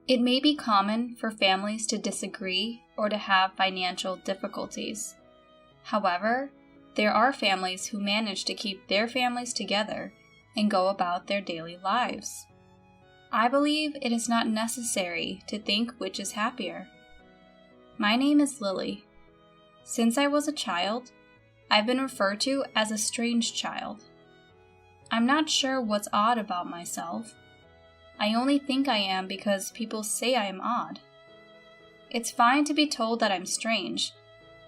It may be common for families to disagree or to have financial difficulties. However, there are families who manage to keep their families together and go about their daily lives. I believe it is not necessary to think which is happier. My name is Lily. Since I was a child, I've been referred to as a strange child. I'm not sure what's odd about myself. I only think I am because people say I am odd. It's fine to be told that I'm strange,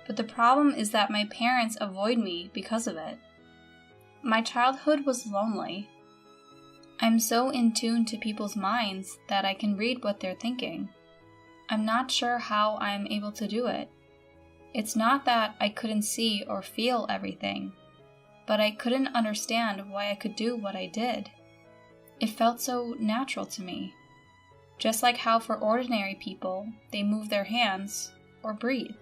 but the problem is that my parents avoid me because of it. My childhood was lonely. I'm so in tune to people's minds that I can read what they're thinking. I'm not sure how I'm able to do it. It's not that I couldn't see or feel everything, but I couldn't understand why I could do what I did. It felt so natural to me. Just like how for ordinary people, they move their hands or breathe.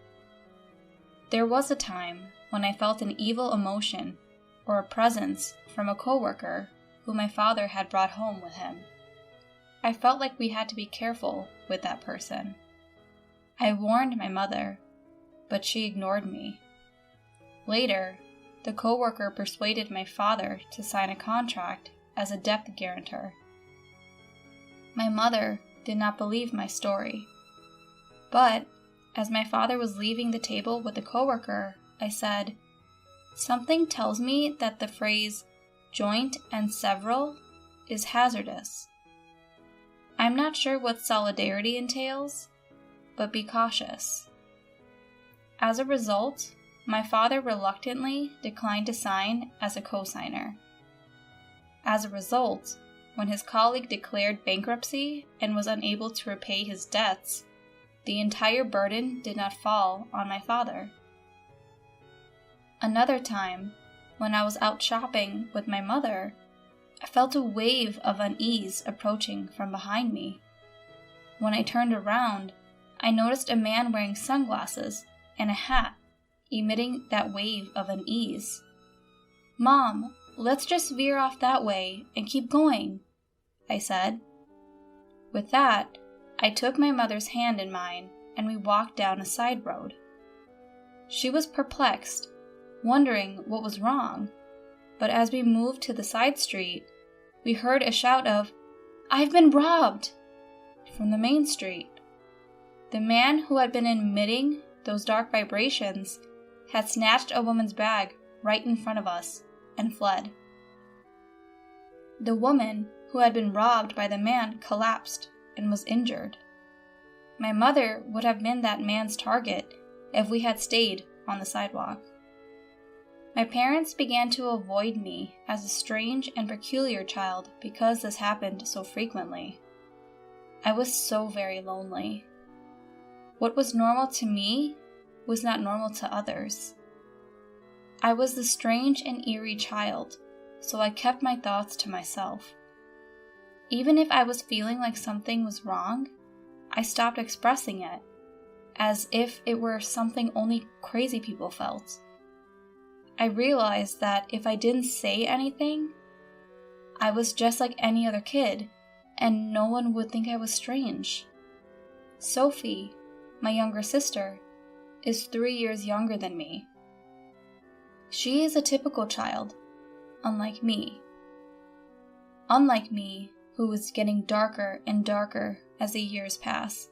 There was a time when I felt an evil emotion or a presence from a coworker who my father had brought home with him. I felt like we had to be careful with that person. I warned my mother, but she ignored me. Later, the coworker persuaded my father to sign a contract as a debt guarantor. My mother did not believe my story, but as my father was leaving the table with the coworker, I said, "Something tells me that the phrase joint and several is hazardous. I'm not sure what solidarity entails, but be cautious." As a result, my father reluctantly declined to sign as a co-signer. As a result, when his colleague declared bankruptcy and was unable to repay his debts, the entire burden did not fall on my father. Another time, when I was out shopping with my mother, I felt a wave of unease approaching from behind me. When I turned around, I noticed a man wearing sunglasses and a hat, emitting that wave of unease. "Mom, let's just veer off that way and keep going," I said. With that, I took my mother's hand in mine and we walked down a side road. She was perplexed, wondering what was wrong, but as we moved to the side street, we heard a shout of, "I've been robbed!" from the main street. The man who had been emitting those dark vibrations had snatched a woman's bag right in front of us and fled. The woman who had been robbed by the man collapsed and was injured. My mother would have been that man's target if we had stayed on the sidewalk. My parents began to avoid me as a strange and peculiar child because this happened so frequently. I was so very lonely. What was normal to me was not normal to others. I was the strange and eerie child, so I kept my thoughts to myself. Even if I was feeling like something was wrong, I stopped expressing it, as if it were something only crazy people felt. I realized that if I didn't say anything, I was just like any other kid, and no one would think I was strange. Sophie, my younger sister, is 3 years younger than me. She is a typical child, unlike me. Unlike me, who is getting darker and darker as the years pass,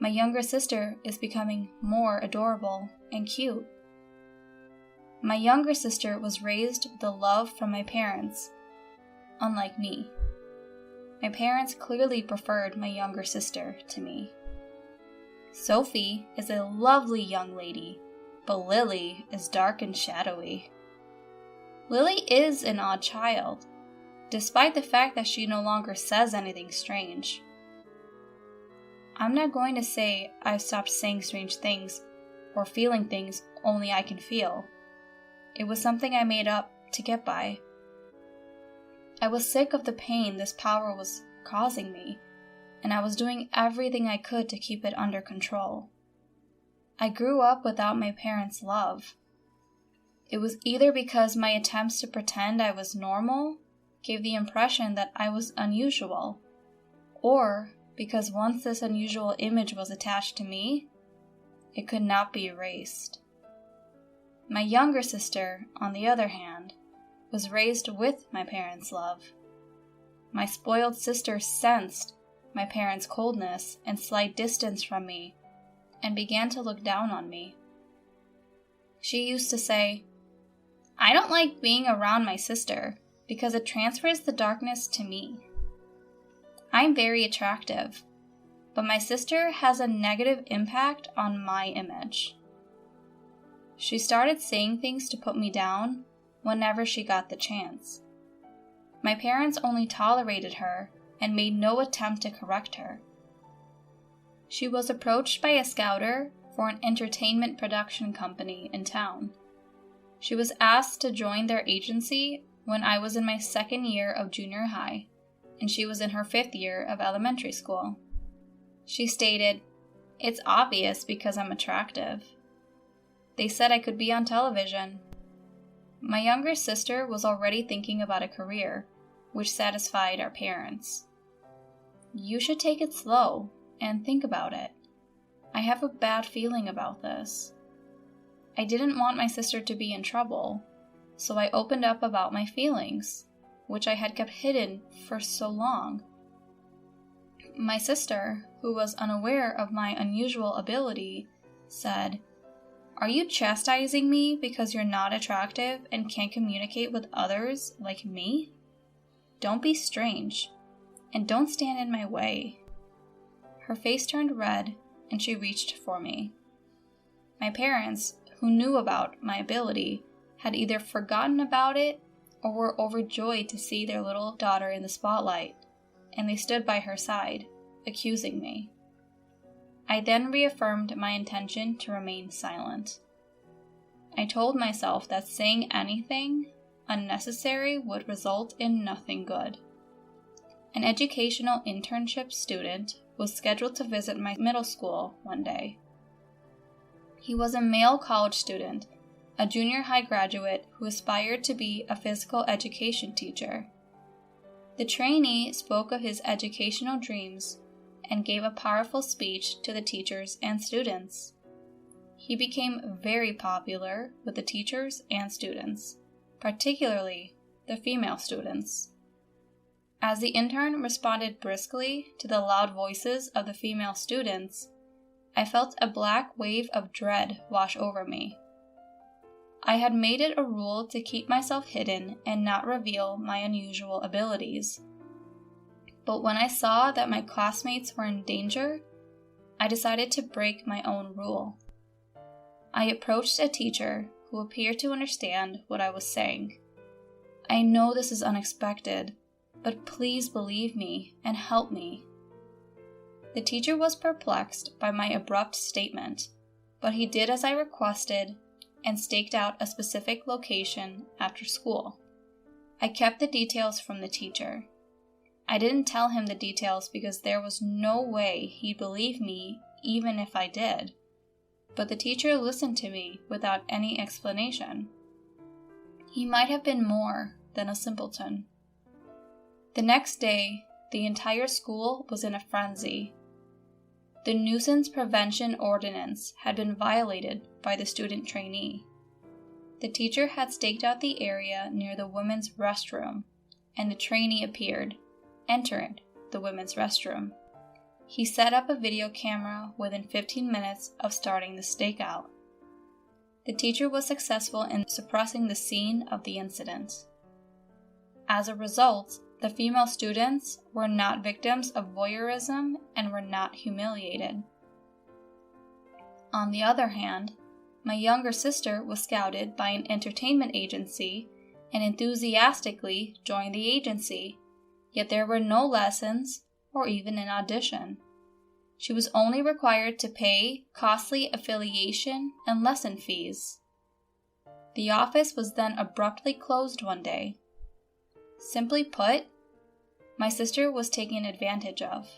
my younger sister is becoming more adorable and cute. My younger sister was raised with the love from my parents, unlike me. My parents clearly preferred my younger sister to me. Sophie is a lovely young lady, but Lily is dark and shadowy. Lily is an odd child, despite the fact that she no longer says anything strange. I'm not going to say I've stopped saying strange things or feeling things only I can feel. It was something I made up to get by. I was sick of the pain this power was causing me, and I was doing everything I could to keep it under control. I grew up without my parents' love. It was either because my attempts to pretend I was normal gave the impression that I was unusual, or because once this unusual image was attached to me, it could not be erased. My younger sister, on the other hand, was raised with my parents' love. My spoiled sister sensed my parents' coldness and slight distance from me and began to look down on me. She used to say, "I don't like being around my sister because it transfers the darkness to me. I'm very attractive, but my sister has a negative impact on my image." She started saying things to put me down whenever she got the chance. My parents only tolerated her and made no attempt to correct her. She was approached by a scouter for an entertainment production company in town. She was asked to join their agency when I was in my second year of junior high, and she was in her 5th year of elementary school. She stated, "It's obvious because I'm attractive." They said I could be on television. My younger sister was already thinking about a career, which satisfied our parents. "You should take it slow and think about it. I have a bad feeling about this." I didn't want my sister to be in trouble, so I opened up about my feelings, which I had kept hidden for so long. My sister, who was unaware of my unusual ability, said, "Are you chastising me because you're not attractive and can't communicate with others like me? Don't be strange, and don't stand in my way." Her face turned red, and she reached for me. My parents, who knew about my ability, had either forgotten about it or were overjoyed to see their little daughter in the spotlight, and they stood by her side, accusing me. I then reaffirmed my intention to remain silent. I told myself that saying anything unnecessary would result in nothing good. An educational internship student was scheduled to visit my middle school one day. He was a male college student, a junior high graduate who aspired to be a physical education teacher. The trainee spoke of his educational dreams and gave a powerful speech to the teachers and students. He became very popular with the teachers and students, particularly the female students. As the intern responded briskly to the loud voices of the female students, I felt a black wave of dread wash over me. I had made it a rule to keep myself hidden and not reveal my unusual abilities. But when I saw that my classmates were in danger, I decided to break my own rule. I approached a teacher who appeared to understand what I was saying. "I know this is unexpected, but please believe me and help me." The teacher was perplexed by my abrupt statement, but he did as I requested and staked out a specific location after school. I kept the details from the teacher. I didn't tell him the details because there was no way he'd believe me even if I did. But the teacher listened to me without any explanation. He might have been more than a simpleton. The next day, the entire school was in a frenzy. The nuisance prevention ordinance had been violated by the student trainee. The teacher had staked out the area near the women's restroom, and the trainee appeared, entering the women's restroom. He set up a video camera within 15 minutes of starting the stakeout. The teacher was successful in suppressing the scene of the incident. As a result, the female students were not victims of voyeurism and were not humiliated. On the other hand, my younger sister was scouted by an entertainment agency and enthusiastically joined the agency, yet there were no lessons or even an audition. She was only required to pay costly affiliation and lesson fees. The office was then abruptly closed one day. Simply put, my sister was taken advantage of.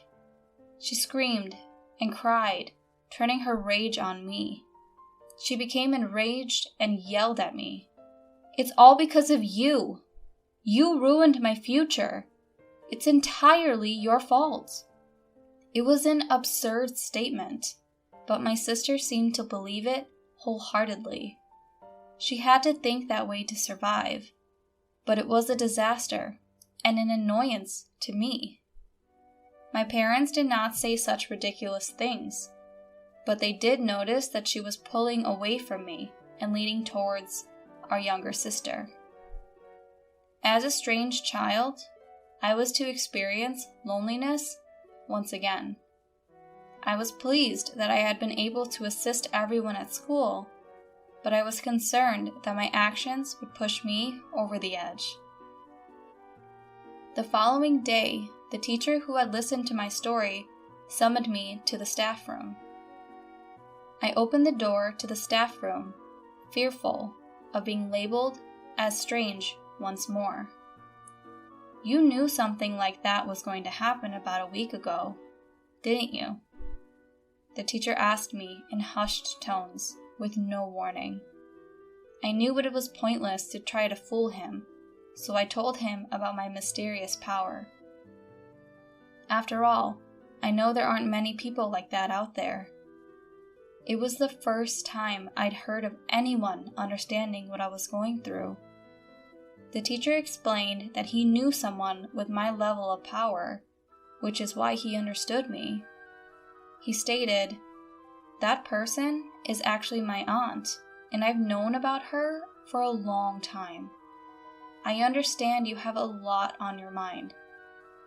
She screamed and cried, turning her rage on me. She became enraged and yelled at me. "It's all because of you. You ruined my future. It's entirely your fault." It was an absurd statement, but my sister seemed to believe it wholeheartedly. She had to think that way to survive, but it was a disaster and an annoyance to me. My parents did not say such ridiculous things, but they did notice that she was pulling away from me and leaning towards our younger sister. As a strange child, I was to experience loneliness once again. I was pleased that I had been able to assist everyone at school, but I was concerned that my actions would push me over the edge. The following day, the teacher who had listened to my story summoned me to the staff room. I opened the door to the staff room, fearful of being labeled as strange once more. "You knew something like that was going to happen about a week ago, didn't you?" The teacher asked me in hushed tones, with no warning. I knew it was pointless to try to fool him, so I told him about my mysterious power. After all, I know there aren't many people like that out there. It was the first time I'd heard of anyone understanding what I was going through. The teacher explained that he knew someone with my level of power, which is why he understood me. He stated, "That person is actually my aunt, and I've known about her for a long time. I understand you have a lot on your mind.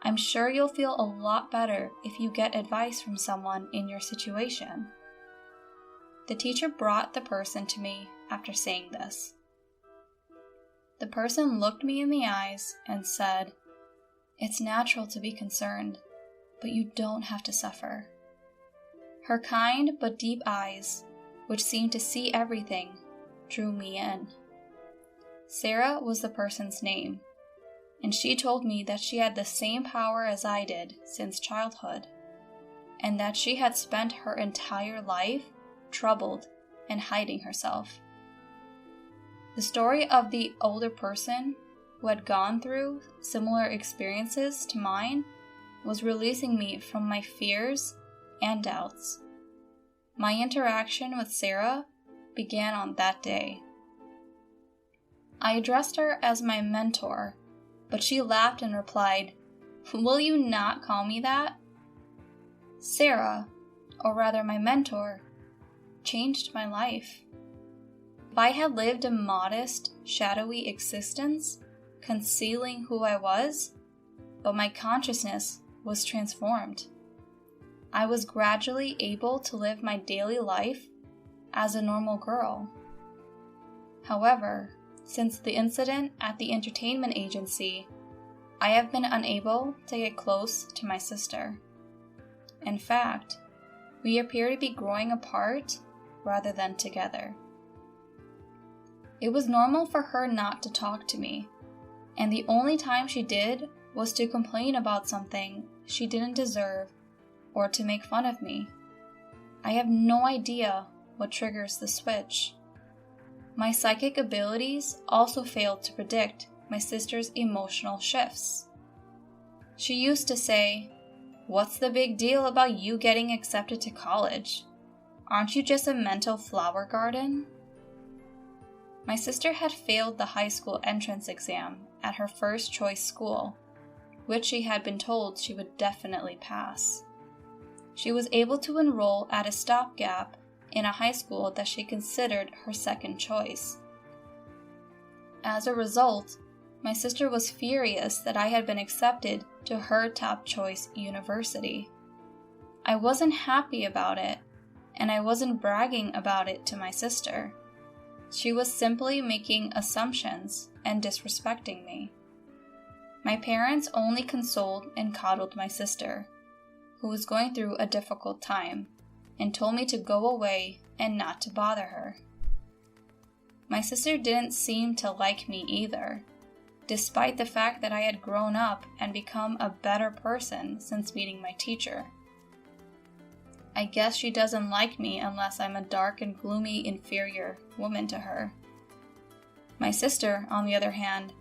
I'm sure you'll feel a lot better if you get advice from someone in your situation." The teacher brought the person to me after saying this. The person looked me in the eyes and said, "It's natural to be concerned, but you don't have to suffer." Her kind but deep eyes, which seemed to see everything, drew me in. Sarah was the person's name, and she told me that she had the same power as I did since childhood, and that she had spent her entire life troubled and hiding herself. The story of the older person who had gone through similar experiences to mine was releasing me from my fears and doubts. My interaction with Sarah began on that day. I addressed her as my mentor, but she laughed and replied, "Will you not call me that?" Sarah, or rather my mentor, changed my life. If I had lived a modest, shadowy existence, concealing who I was, but my consciousness was transformed. I was gradually able to live my daily life as a normal girl. However, since the incident at the entertainment agency, I have been unable to get close to my sister. In fact, we appear to be growing apart rather than together. It was normal for her not to talk to me, and the only time she did was to complain about something she didn't deserve or to make fun of me. I have no idea what triggers the switch. My psychic abilities also failed to predict my sister's emotional shifts. She used to say, "What's the big deal about you getting accepted to college? Aren't you just a mental flower garden?" My sister had failed the high school entrance exam at her first choice school, which she had been told she would definitely pass. She was able to enroll at a stopgap in a high school that she considered her second choice. As a result, my sister was furious that I had been accepted to her top choice university. I wasn't happy about it, and I wasn't bragging about it to my sister. She was simply making assumptions and disrespecting me. My parents only consoled and coddled my sister, who was going through a difficult time, and told me to go away and not to bother her. My sister didn't seem to like me either, despite the fact that I had grown up and become a better person since meeting my teacher. I guess she doesn't like me unless I'm a dark and gloomy inferior woman to her. My sister, on the other hand,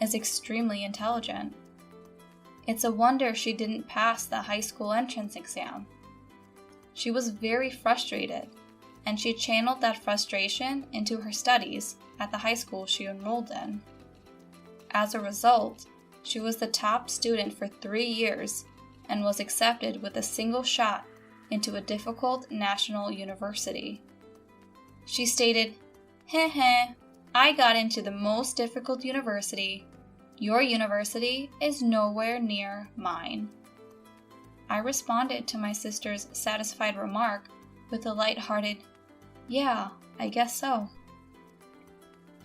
is extremely intelligent. It's a wonder she didn't pass the high school entrance exam. She was very frustrated, and she channeled that frustration into her studies at the high school she enrolled in. As a result, she was the top student for 3 years and was accepted with a single shot into a difficult national university. She stated, "Heh heh, I got into the most difficult university. Your university is nowhere near mine." I responded to my sister's satisfied remark with a lighthearted, "Yeah, I guess so."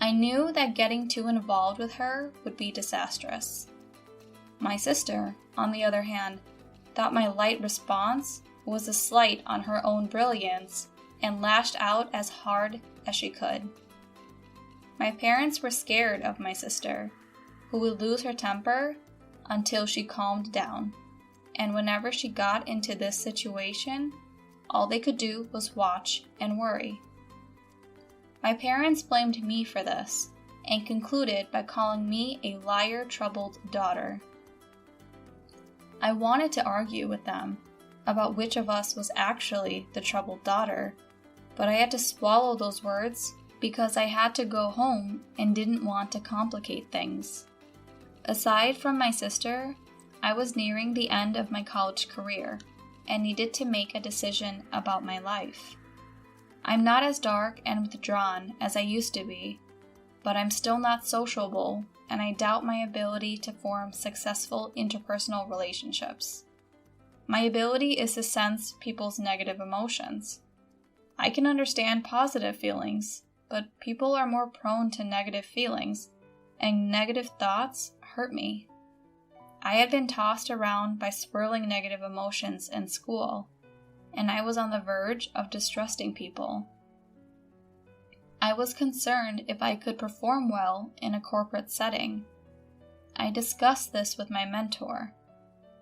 I knew that getting too involved with her would be disastrous. My sister, on the other hand, thought my light response was a slight on her own brilliance and lashed out as hard as she could. My parents were scared of my sister, who would lose her temper until she calmed down, and whenever she got into this situation, all they could do was watch and worry. My parents blamed me for this and concluded by calling me a liar-troubled daughter. I wanted to argue with them about which of us was actually the troubled daughter, but I had to swallow those words because I had to go home and didn't want to complicate things. Aside from my sister, I was nearing the end of my college career and needed to make a decision about my life. I'm not as dark and withdrawn as I used to be, but I'm still not sociable, and I doubt my ability to form successful interpersonal relationships. My ability is to sense people's negative emotions. I can understand positive feelings, but people are more prone to negative feelings, and negative thoughts hurt me. I had been tossed around by swirling negative emotions in school, and I was on the verge of distrusting people. I was concerned if I could perform well in a corporate setting. I discussed this with my mentor.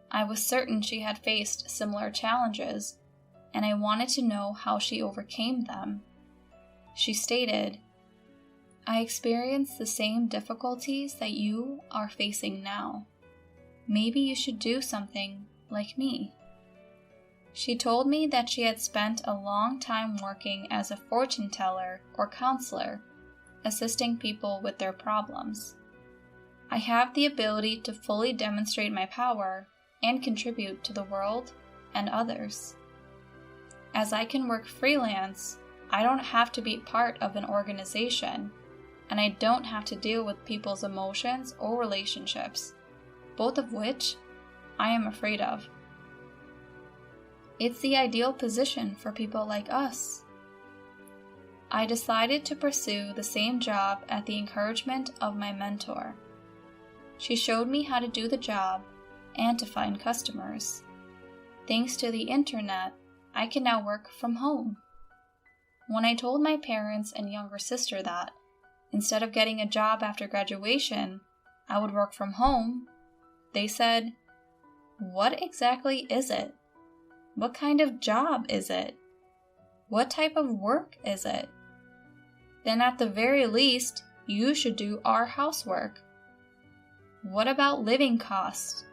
I was certain she had faced similar challenges, and I wanted to know how she overcame them. She stated, "I experienced the same difficulties that you are facing now. Maybe you should do something like me." She told me that she had spent a long time working as a fortune teller or counselor, assisting people with their problems. I have the ability to fully demonstrate my power and contribute to the world and others. As I can work freelance, I don't have to be part of an organization, and I don't have to deal with people's emotions or relationships, both of which I am afraid of. It's the ideal position for people like us. I decided to pursue the same job at the encouragement of my mentor. She showed me how to do the job and to find customers. Thanks to the internet, I can now work from home. When I told my parents and younger sister that, instead of getting a job after graduation, I would work from home, they said, "What exactly is it? What kind of job is it? What type of work is it? Then at the very least, you should do our housework. What about living costs?"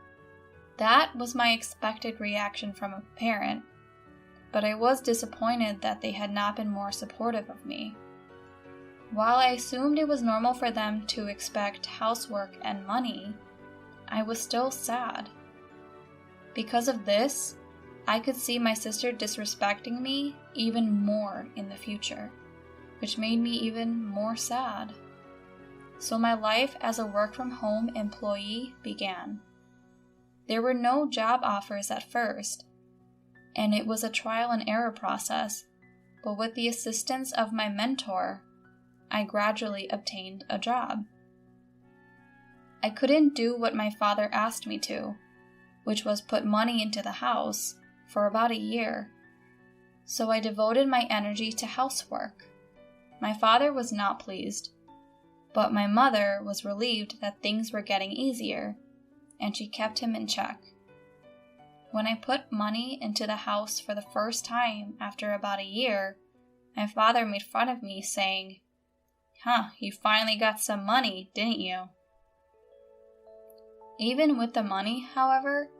That was my expected reaction from a parent, but I was disappointed that they had not been more supportive of me. While I assumed it was normal for them to expect housework and money, I was still sad. Because of this, I could see my sister disrespecting me even more in the future, which made me even more sad. So my life as a work-from-home employee began. There were no job offers at first, and it was a trial and error process, but with the assistance of my mentor, I gradually obtained a job. I couldn't do what my father asked me to, which was put money into the house, for about a year, so I devoted my energy to housework. My father was not pleased, but my mother was relieved that things were getting easier, and she kept him in check. When I put money into the house for the first time after about a year, my father made fun of me, saying, "You finally got some money, didn't you?" Even with the money, however,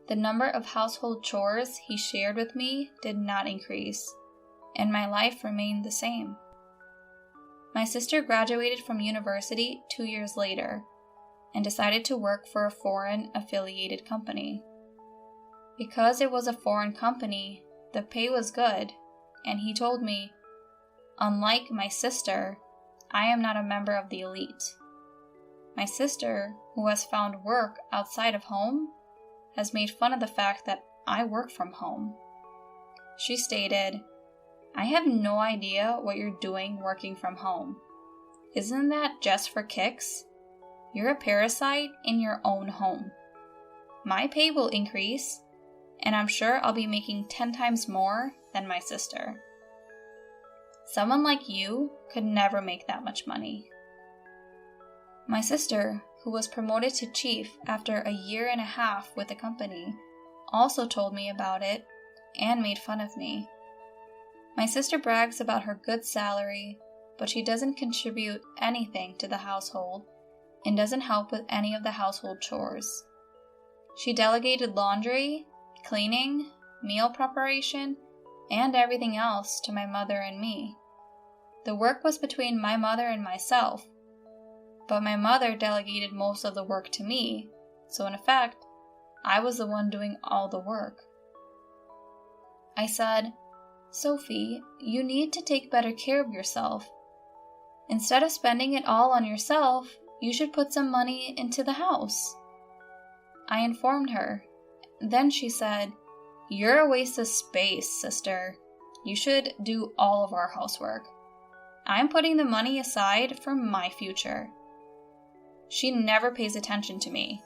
the number of household chores he shared with me did not increase, and my life remained the same. My sister graduated from university 2 years later and decided to work for a foreign affiliated company. Because it was a foreign company, the pay was good, and he told me, "Unlike my sister, I am not a member of the elite." My sister, who has found work outside of home, has made fun of the fact that I work from home. She stated, "I have no idea what you're doing working from home. Isn't that just for kicks? You're a parasite in your own home. My pay will increase, and I'm sure I'll be making 10 times more than my sister. Someone like you could never make that much money." My sister, who was promoted to chief after a year and a half with the company, also told me about it and made fun of me. My sister brags about her good salary, but she doesn't contribute anything to the household and doesn't help with any of the household chores. She delegated laundry, cleaning, meal preparation, and everything else to my mother and me. The work was between my mother and myself, but my mother delegated most of the work to me, so in effect, I was the one doing all the work. I said, "Sophie, you need to take better care of yourself. Instead of spending it all on yourself, you should put some money into the house." I informed her. Then she said, "You're a waste of space, sister. You should do all of our housework. I'm putting the money aside for my future." She never pays attention to me.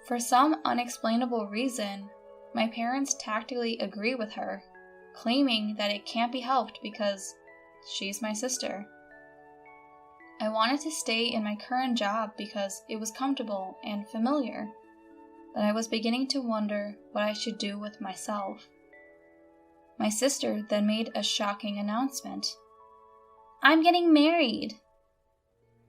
For some unexplainable reason, my parents tactfully agree with her, claiming that it can't be helped because she's my sister. I wanted to stay in my current job because it was comfortable and familiar, but I was beginning to wonder what I should do with myself. My sister then made a shocking announcement. "I'm getting married!"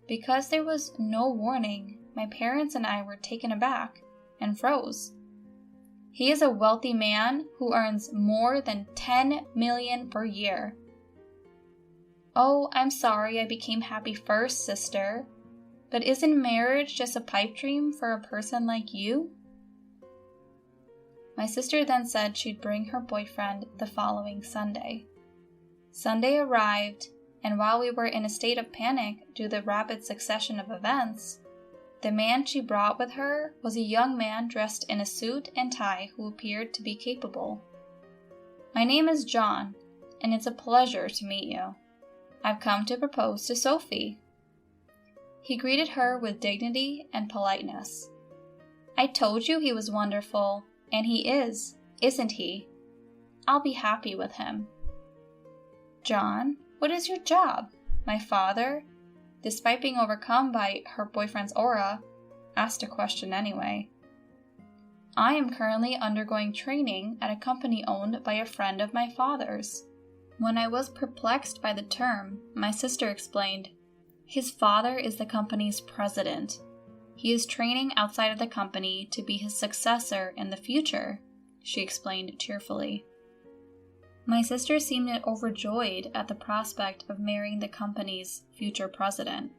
Because there was no warning, my parents and I were taken aback and froze. He is a wealthy man who earns more than $10 million per year. "Oh, I'm sorry I became happy first, sister. But isn't marriage just a pipe dream for a person like you?" My sister then said she'd bring her boyfriend the following Sunday. Sunday arrived, and while we were in a state of panic due to the rapid succession of events, the man she brought with her was a young man dressed in a suit and tie who appeared to be capable. "My name is John, and it's a pleasure to meet you. I've come to propose to Sophie." He greeted her with dignity and politeness. "I told you he was wonderful, and he is, isn't he? I'll be happy with him." "John, what is your job?" My father, despite being overcome by her boyfriend's aura, asked a question anyway. "I am currently undergoing training at a company owned by a friend of my father's." When I was perplexed by the term, my sister explained, "His father is the company's president. He is training outside of the company to be his successor in the future," she explained cheerfully. My sister seemed overjoyed at the prospect of marrying the company's future president.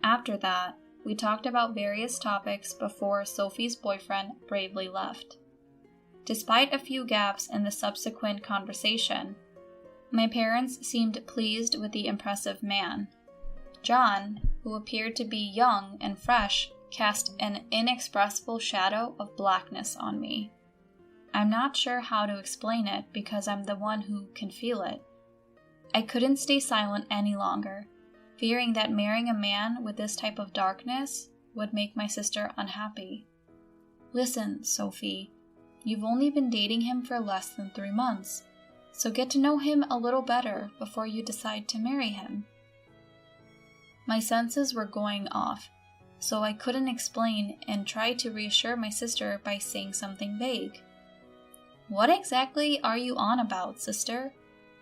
After that, we talked about various topics before Sophie's boyfriend bravely left. Despite a few gaps in the subsequent conversation, my parents seemed pleased with the impressive man. John, who appeared to be young and fresh, cast an inexpressible shadow of blackness on me. I'm not sure how to explain it because I'm the one who can feel it. I couldn't stay silent any longer, fearing that marrying a man with this type of darkness would make my sister unhappy. "Listen, Sophie, you've only been dating him for less than 3 months, so get to know him a little better before you decide to marry him." My senses were going off, so I couldn't explain and tried to reassure my sister by saying something vague. "What exactly are you on about, sister?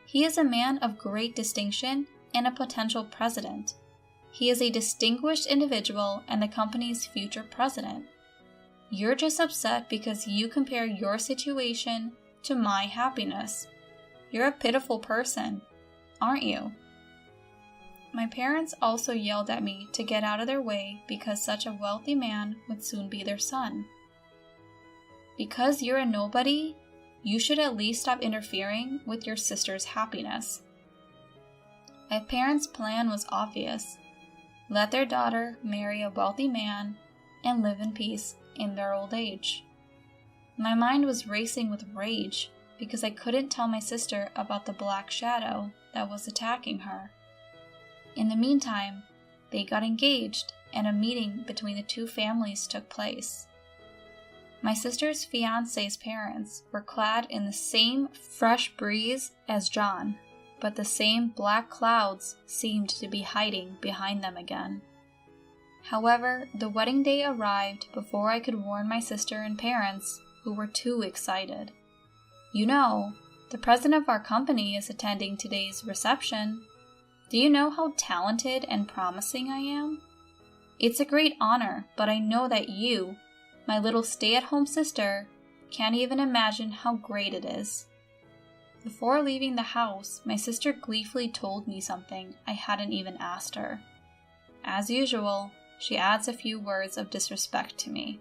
He is a man of great distinction and a potential president. He is a distinguished individual and the company's future president. You're just upset because you compare your situation to my happiness. You're a pitiful person, aren't you? My parents also yelled at me to get out of their way because such a wealthy man would soon be their son. Because you're a nobody, you should at least stop interfering with your sister's happiness. My parents' plan was obvious. Let their daughter marry a wealthy man and live in peace in their old age. My mind was racing with rage because I couldn't tell my sister about the black shadow that was attacking her. In the meantime, they got engaged and a meeting between the two families took place. My sister's fiancé's parents were clad in the same fresh breeze as John, but the same black clouds seemed to be hiding behind them again. However, the wedding day arrived before I could warn my sister and parents, who were too excited. You know, the president of our company is attending today's reception. Do you know how talented and promising I am? It's a great honor, but I know that you, my little stay-at-home sister, can't even imagine how great it is. Before leaving the house, my sister gleefully told me something I hadn't even asked her. As usual, she adds a few words of disrespect to me.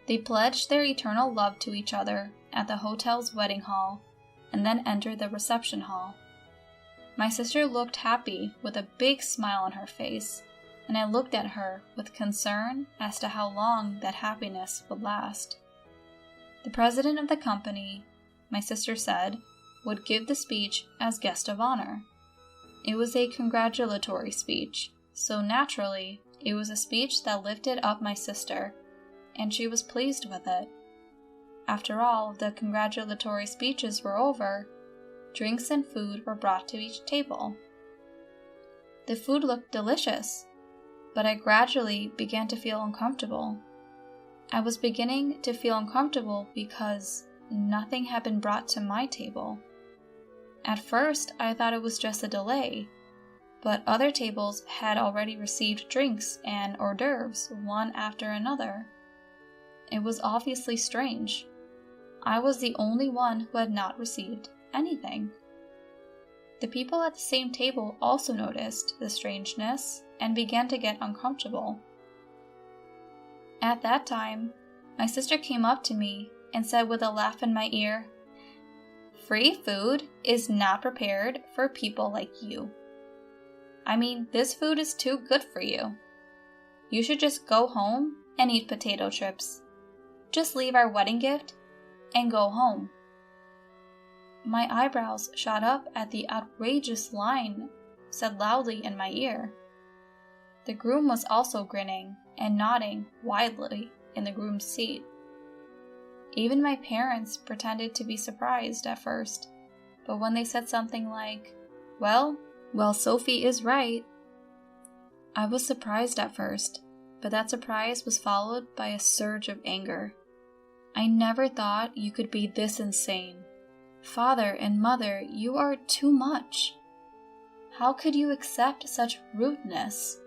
They pledged their eternal love to each other at the hotel's wedding hall and then entered the reception hall. My sister looked happy with a big smile on her face, and I looked at her with concern as to how long that happiness would last. The president of the company, my sister said, would give the speech as guest of honor. It was a congratulatory speech, so naturally, it was a speech that lifted up my sister, and she was pleased with it. After all the congratulatory speeches were over, drinks and food were brought to each table. The food looked delicious, but I gradually began to feel uncomfortable. I was beginning to feel uncomfortable because nothing had been brought to my table. At first, I thought it was just a delay, but other tables had already received drinks and hors d'oeuvres one after another. It was obviously strange. I was the only one who had not received anything. The people at the same table also noticed the strangeness and began to get uncomfortable. At that time, my sister came up to me and said with a laugh in my ear, "Free food is not prepared for people like you. I mean, this food is too good for you. You should just go home and eat potato chips. Just leave our wedding gift and go home." My eyebrows shot up at the outrageous line said loudly in my ear. The groom was also grinning and nodding widely in the groom's seat. Even my parents pretended to be surprised at first, but when they said something like, well, Sophie is right," I was surprised at first, but that surprise was followed by a surge of anger. I never thought you could be this insane. Father and mother, you are too much. How could you accept such rudeness?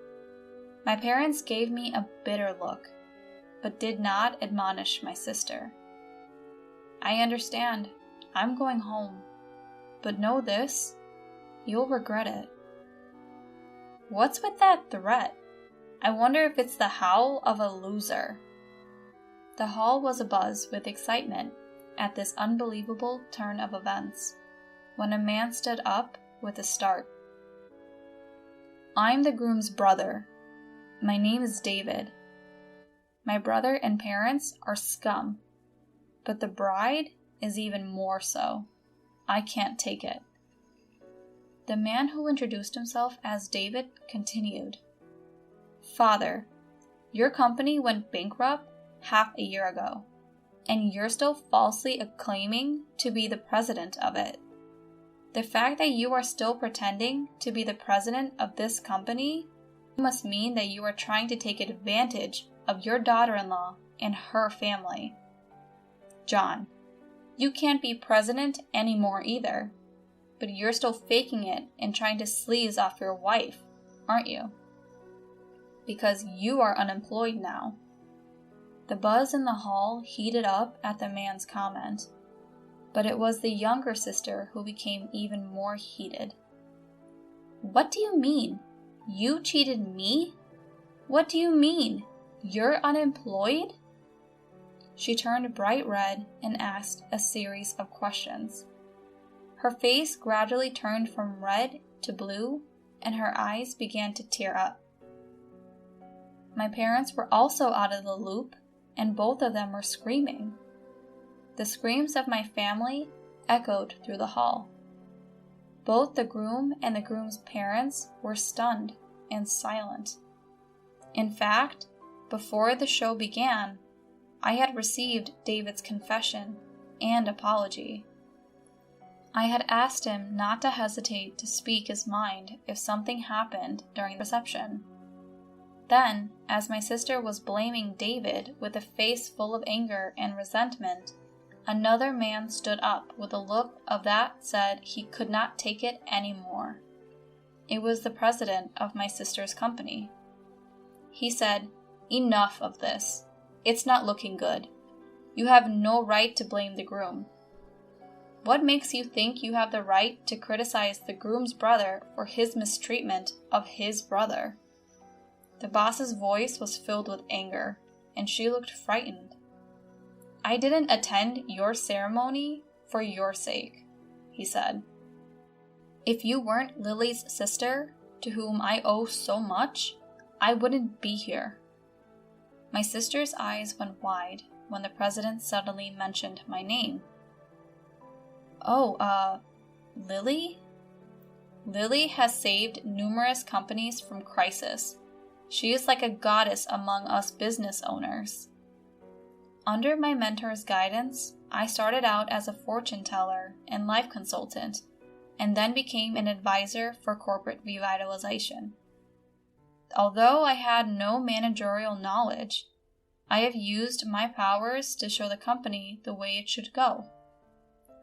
My parents gave me a bitter look, but did not admonish my sister. I understand. I'm going home. But know this, you'll regret it. What's with that threat? I wonder if it's the howl of a loser. The hall was abuzz with excitement at this unbelievable turn of events, when a man stood up with a start. "I'm the groom's brother. My name is David. My brother and parents are scum, but the bride is even more so. I can't take it." The man who introduced himself as David continued, "Father, your company went bankrupt half a year ago, and you're still falsely claiming to be the president of it. The fact that you are still pretending to be the president of this company must mean that you are trying to take advantage of your daughter-in-law and her family. John, you can't be president anymore either, but you're still faking it and trying to sleaze off your wife. aren't you? Because you are unemployed now." The buzz in the hall heated up at the man's comment, but it was the younger sister who became even more heated. "What do you mean? You cheated me? What do you mean? You're unemployed?" She turned bright red and asked a series of questions. Her face gradually turned from red to blue, and her eyes began to tear up. My parents were also out of the loop, and both of them were screaming. The screams of my family echoed through the hall. Both the groom and the groom's parents were stunned and silent. In fact, before the show began, I had received David's confession and apology. I had asked him not to hesitate to speak his mind if something happened during the reception. Then, as my sister was blaming David with a face full of anger and resentment, another man stood up with a look of that said he could not take it anymore. It was the president of my sister's company. He said, "Enough of this. It's not looking good. You have no right to blame the groom. What makes you think you have the right to criticize the groom's brother for his mistreatment of his brother?" The boss's voice was filled with anger, and she looked frightened. "I didn't attend your ceremony for your sake," he said. "If you weren't Lily's sister, to whom I owe so much, I wouldn't be here." My sister's eyes went wide when the president suddenly mentioned my name. "Oh, Lily? Lily has saved numerous companies from crisis. She is like a goddess among us business owners." Under my mentor's guidance, I started out as a fortune teller and life consultant, and then became an advisor for corporate revitalization. Although I had no managerial knowledge, I have used my powers to show the company the way it should go.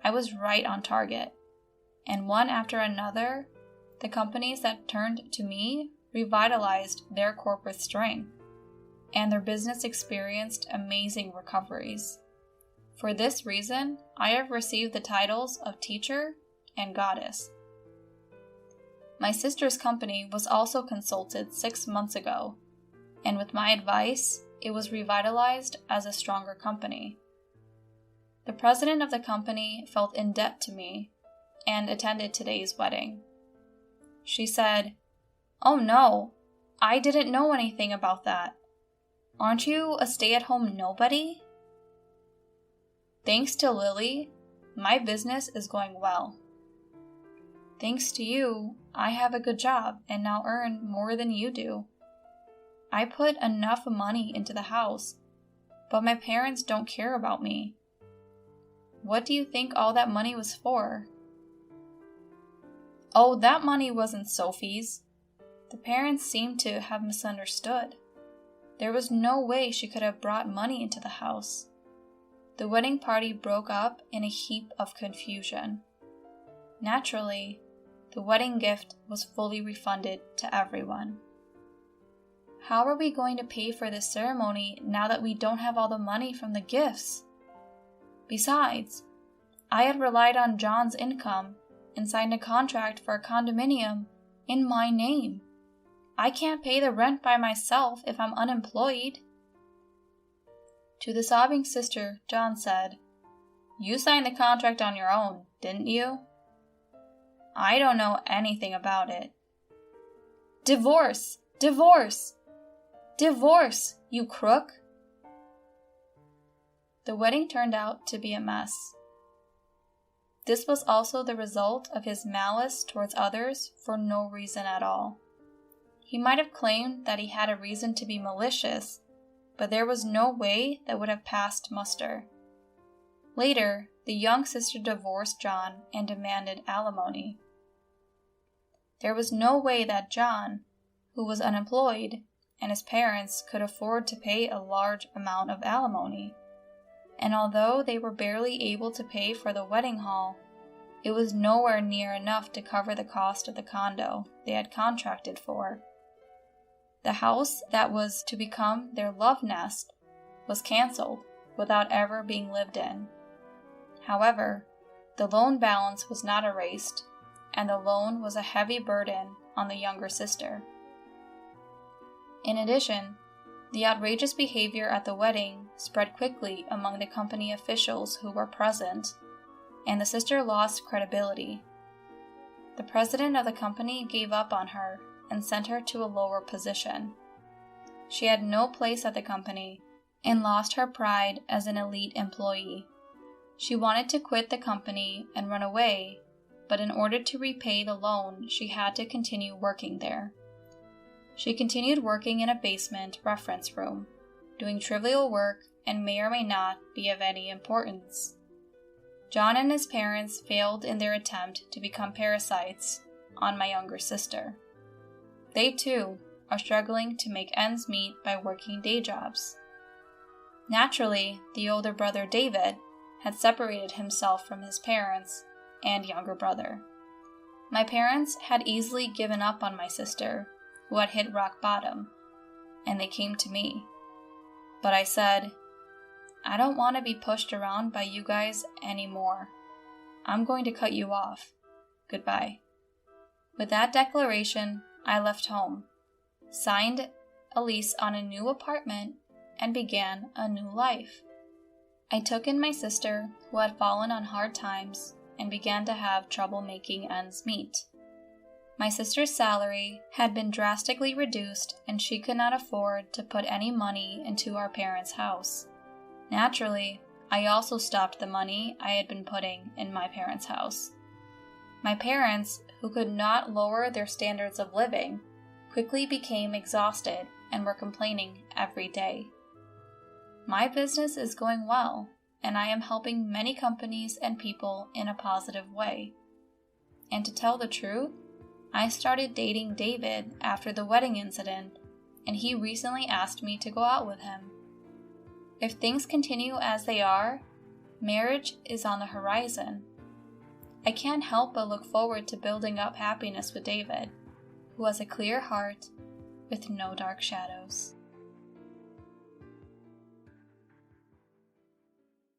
I was right on target, and one after another, the companies that turned to me revitalized their corporate strength, and their business experienced amazing recoveries. For this reason, I have received the titles of teacher and goddess. My sister's company was also consulted 6 months ago, and with my advice, it was revitalized as a stronger company. The president of the company felt in debt to me and attended today's wedding. She said, "Oh no, I didn't know anything about that. Aren't you a stay-at-home nobody?" Thanks to Lily, my business is going well. Thanks to you, I have a good job and now earn more than you do. I put enough money into the house, but my parents don't care about me. What do you think all that money was for? Oh, that money wasn't Sophie's. The parents seemed to have misunderstood. There was no way she could have brought money into the house. The wedding party broke up in a heap of confusion. Naturally, the wedding gift was fully refunded to everyone. How are we going to pay for this ceremony now that we don't have all the money from the gifts? Besides, I had relied on John's income and signed a contract for a condominium in my name. I can't pay the rent by myself if I'm unemployed. To the sobbing sister, John said, "You signed the contract on your own, didn't you?" "I don't know anything about it." "Divorce! Divorce! Divorce, you crook!" The wedding turned out to be a mess. This was also the result of his malice towards others for no reason at all. He might have claimed that he had a reason to be malicious, but there was no way that would have passed muster. Later, the young sister divorced John and demanded alimony. There was no way that John, who was unemployed, and his parents could afford to pay a large amount of alimony. And although they were barely able to pay for the wedding hall, it was nowhere near enough to cover the cost of the condo they had contracted for The house that was to become their love nest was canceled without ever being lived in. However, the loan balance was not erased, and the loan was a heavy burden on the younger sister. In addition, the outrageous behavior at the wedding spread quickly among the company officials who were present, and the sister lost credibility. The president of the company gave up on her and sent her to a lower position. She had no place at the company and lost her pride as an elite employee. She wanted to quit the company and run away, but in order to repay the loan, she had to continue working there. She continued working in a basement reference room, doing trivial work and may or may not be of any importance. John and his parents failed in their attempt to become parasites on my younger sister. They too are struggling to make ends meet by working day jobs. Naturally, the older brother David had separated himself from his parents and younger brother. My parents had easily given up on my sister, who had hit rock bottom, and they came to me. But I said, I don't want to be pushed around by you guys anymore. I'm going to cut you off. Goodbye. With that declaration, I left home, signed a lease on a new apartment, and began a new life. I took in my sister, who had fallen on hard times, and began to have trouble making ends meet. My sister's salary had been drastically reduced, and she could not afford to put any money into our parents' house. Naturally, I also stopped the money I had been putting in my parents' house. My parents, who could not lower their standards of living, quickly became exhausted and were complaining every day. My business is going well, and I am helping many companies and people in a positive way. And to tell the truth, I started dating David after the wedding incident, and he recently asked me to go out with him. If things continue as they are, marriage is on the horizon. I can't help but look forward to building up happiness with David, who has a clear heart with no dark shadows.